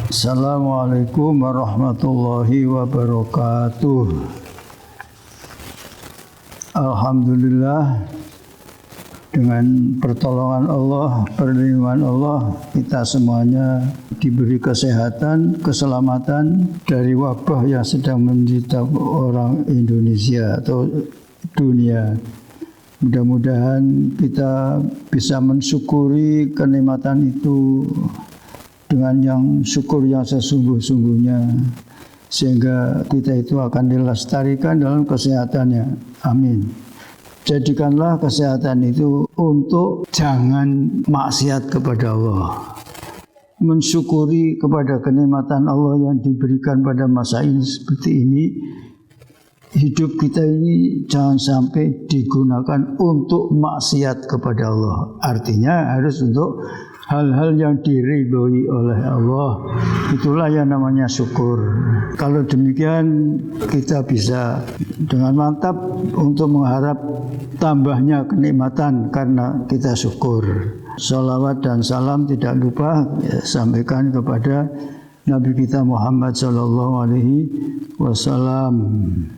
Assalamualaikum warahmatullahi wabarakatuh. Alhamdulillah, dengan pertolongan Allah, perlindungan Allah, kita semuanya diberi kesehatan, keselamatan dari wabah yang sedang menimpa orang Indonesia atau dunia. Mudah-mudahan kita bisa mensyukuri kenikmatan itu dengan yang syukur yang sesungguh-sungguhnya, sehingga kita itu akan dilestarikan dalam kesehatannya. Amin. Jadikanlah kesehatan itu untuk jangan maksiat kepada Allah, mensyukuri kepada kenikmatan Allah yang diberikan pada masa ini seperti ini. Hidup kita ini jangan sampai digunakan untuk maksiat kepada Allah. Artinya harus untuk hal-hal yang diridhoi oleh Allah. Itulah yang namanya syukur. Kalau demikian kita bisa dengan mantap untuk mengharap tambahnya kenikmatan karena kita syukur. Salawat dan salam tidak lupa sampaikan kepada Nabi kita Muhammad sallallahu alaihi wasallam,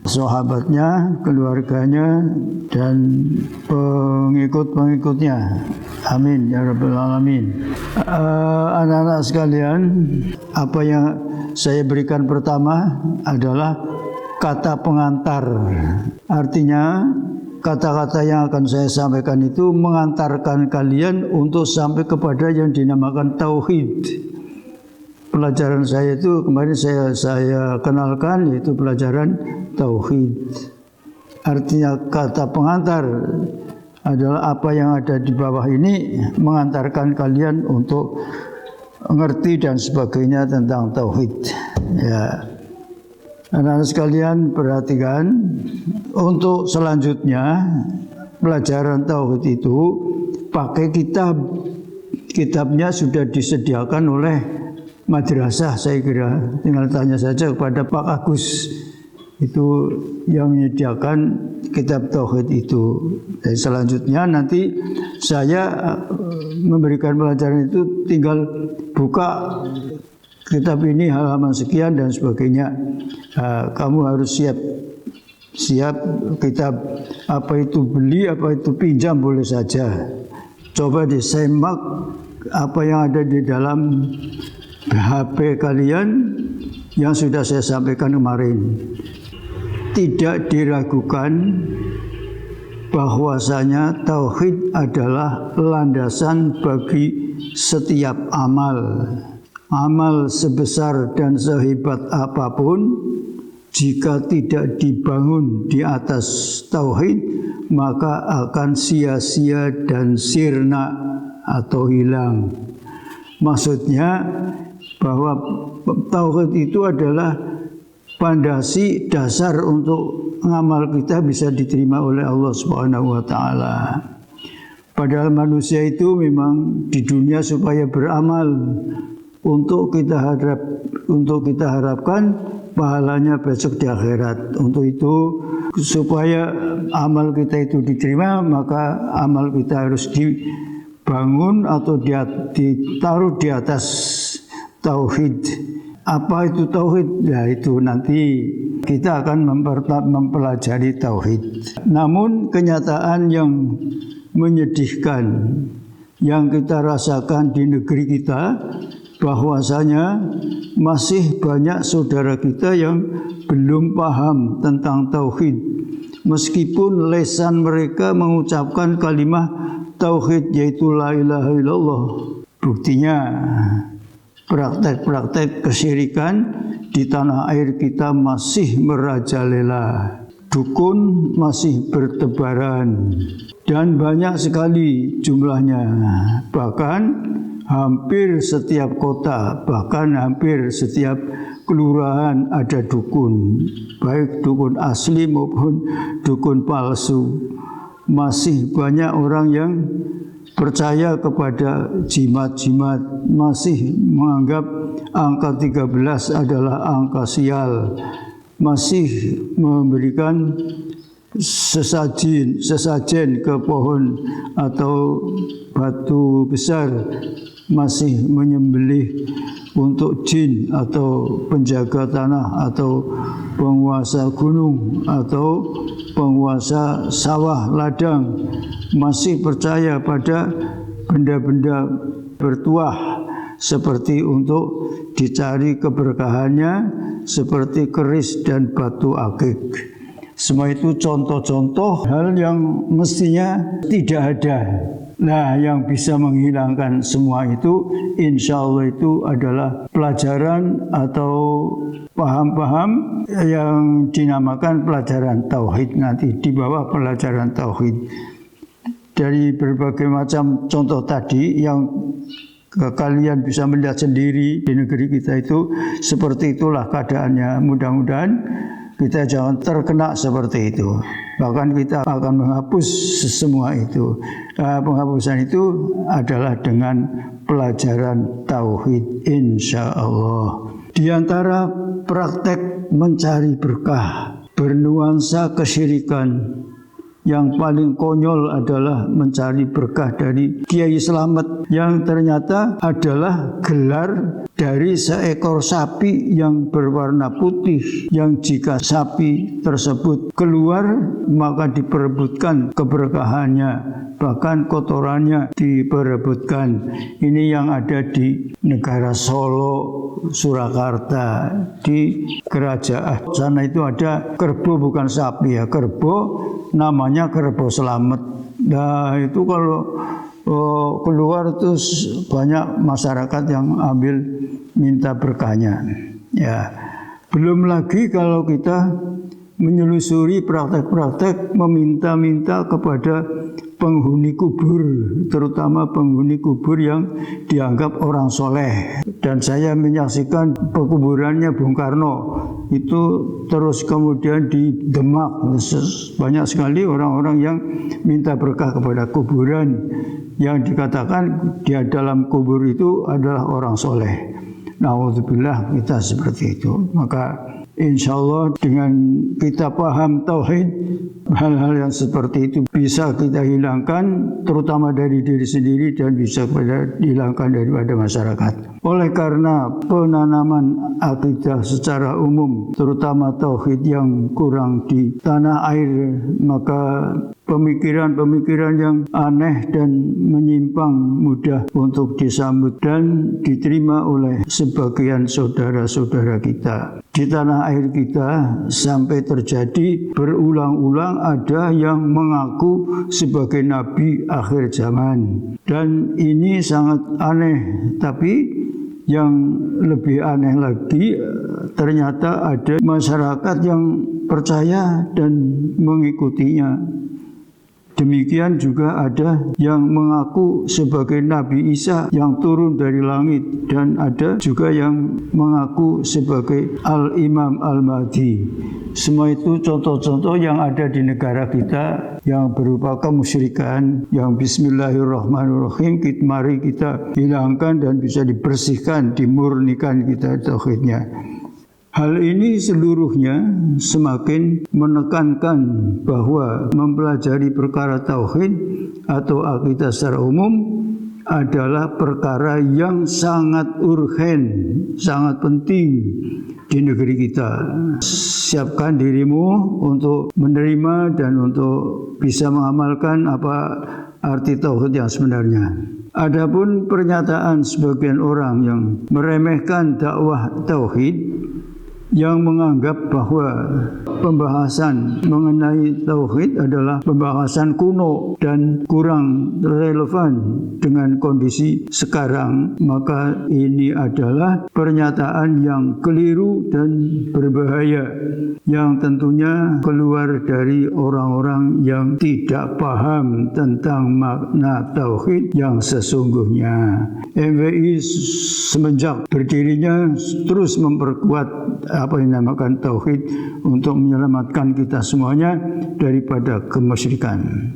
sahabatnya, keluarganya, dan pengikut-pengikutnya. Amin ya rabbal alamin. Anak-anak sekalian, apa yang saya berikan pertama adalah kata pengantar. Artinya kata-kata yang akan saya sampaikan itu mengantarkan kalian untuk sampai kepada yang dinamakan tauhid. Pelajaran saya itu kemarin saya kenalkan, yaitu pelajaran tauhid. Artinya kata pengantar adalah apa yang ada di bawah ini mengantarkan kalian untuk mengerti dan sebagainya tentang tauhid. Ya, anak-anak sekalian perhatikan, untuk selanjutnya pelajaran tauhid itu pakai kitab. Kitabnya sudah disediakan oleh madrasah, saya kira tinggal tanya saja kepada Pak Agus, itu yang menyediakan kitab tauhid itu. Dan selanjutnya nanti saya memberikan pelajaran itu, tinggal buka kitab ini halaman sekian dan sebagainya. Kamu harus siap kitab, apa itu beli, apa itu pinjam boleh saja. Coba disemak apa yang ada di dalam HP kalian yang sudah saya sampaikan kemarin. Tidak diragukan bahwasanya tauhid adalah landasan bagi setiap amal. Amal sebesar dan sehebat apapun, jika tidak dibangun di atas tauhid, maka akan sia-sia dan sirna atau hilang. Maksudnya bahwa tauhid itu adalah pondasi dasar untuk ngamal kita bisa diterima oleh Allah Subhanahu wa taala. Padahal manusia itu memang di dunia supaya beramal untuk kita harapkan pahalanya besok di akhirat. Untuk itu, supaya amal kita itu diterima, maka amal kita harus dibangun atau ditaruh di atas tauhid. Apa itu tauhid? Ya, itu nanti kita akan mempelajari tauhid. Namun kenyataan yang menyedihkan yang kita rasakan di negeri kita, bahwasanya masih banyak saudara kita yang belum paham tentang tauhid. Meskipun lisan mereka mengucapkan kalimat tauhid, yaitu la ilaha illallah. Buktinya praktek-praktek kesyirikan di tanah air kita masih merajalela. Dukun masih bertebaran dan banyak sekali jumlahnya. Bahkan hampir setiap kota, bahkan hampir setiap kelurahan ada dukun, baik dukun asli maupun dukun palsu. Masih banyak orang yang percaya kepada jimat-jimat, masih menganggap angka 13 adalah angka sial, masih memberikan sesajen ke pohon atau batu besar masih menyembelih untuk jin atau penjaga tanah atau penguasa gunung atau penguasa sawah ladang, masih percaya pada benda-benda bertuah seperti untuk dicari keberkahannya, seperti keris dan batu akik. Semua itu contoh-contoh hal yang mestinya tidak ada. Nah, yang bisa menghilangkan semua itu, insya Allah itu adalah pelajaran atau paham-paham yang dinamakan pelajaran tauhid nanti, di bawah pelajaran tauhid. Dari berbagai macam contoh tadi yang kalian bisa melihat sendiri di negeri kita itu, seperti itulah keadaannya. Mudah-mudahan kita jangan terkena seperti itu. Bahkan kita akan menghapus semua itu. Penghapusan itu adalah dengan pelajaran tauhid, insya Allah. Di antara praktek mencari berkah bernuansa kesyirikan, yang paling konyol adalah mencari berkah dari Kiai Slamet, yang ternyata adalah gelar dari seekor sapi yang berwarna putih, yang jika sapi tersebut keluar maka diperebutkan keberkahannya, bahkan kotorannya diperebutkan. Ini yang ada di negara Solo, Surakarta, di kerajaan sana itu ada kerbau, bukan sapi ya, kerbau, namanya kerbau Slamet. Nah itu kalau keluar terus banyak masyarakat yang ambil minta berkahnya. Ya, belum lagi kalau kita menyelusuri praktek-praktek meminta-minta kepada penghuni kubur, terutama penghuni kubur yang dianggap orang soleh. Dan saya menyaksikan pekuburannya Bung Karno itu terus kemudian di Demak, banyak sekali orang-orang yang minta berkah kepada kuburan yang dikatakan di dalam kubur itu adalah orang soleh. Na'udzubillah, kita seperti itu. Maka insya Allah dengan kita paham tauhid, hal-hal yang seperti itu bisa kita hilangkan, terutama dari diri sendiri, dan bisa dihilangkan daripada masyarakat. Oleh karena penanaman akidah secara umum, terutama tauhid yang kurang di tanah air, maka pemikiran-pemikiran yang aneh dan menyimpang mudah untuk disambut dan diterima oleh sebagian saudara-saudara kita. Di tanah air kita sampai terjadi berulang-ulang ada yang mengaku sebagai nabi akhir zaman. Dan ini sangat aneh, tapi yang lebih aneh lagi, ternyata ada masyarakat yang percaya dan mengikutinya. Demikian juga ada yang mengaku sebagai Nabi Isa yang turun dari langit, dan ada juga yang mengaku sebagai Al-Imam Al-Mahdi. Semua itu contoh-contoh yang ada di negara kita yang berupa kemusyrikan, yang bismillahirrahmanirrahim mari kita hilangkan dan bisa dibersihkan, dimurnikan kita tauhidnya. Hal ini seluruhnya semakin menekankan bahwa mempelajari perkara tauhid atau akidah secara umum adalah perkara yang sangat urgen, sangat penting di negeri kita. Siapkan dirimu untuk menerima dan untuk bisa mengamalkan apa arti tauhid yang sebenarnya. Adapun pernyataan sebagian orang yang meremehkan dakwah tauhid, yang menganggap bahwa pembahasan mengenai tauhid adalah pembahasan kuno dan kurang relevan dengan kondisi sekarang, maka ini adalah pernyataan yang keliru dan berbahaya, yang tentunya keluar dari orang-orang yang tidak paham tentang makna tauhid yang sesungguhnya. MWI semenjak berdirinya terus memperkuat apa yang dinamakan tauhid untuk menyelamatkan kita semuanya daripada kemusyrikan.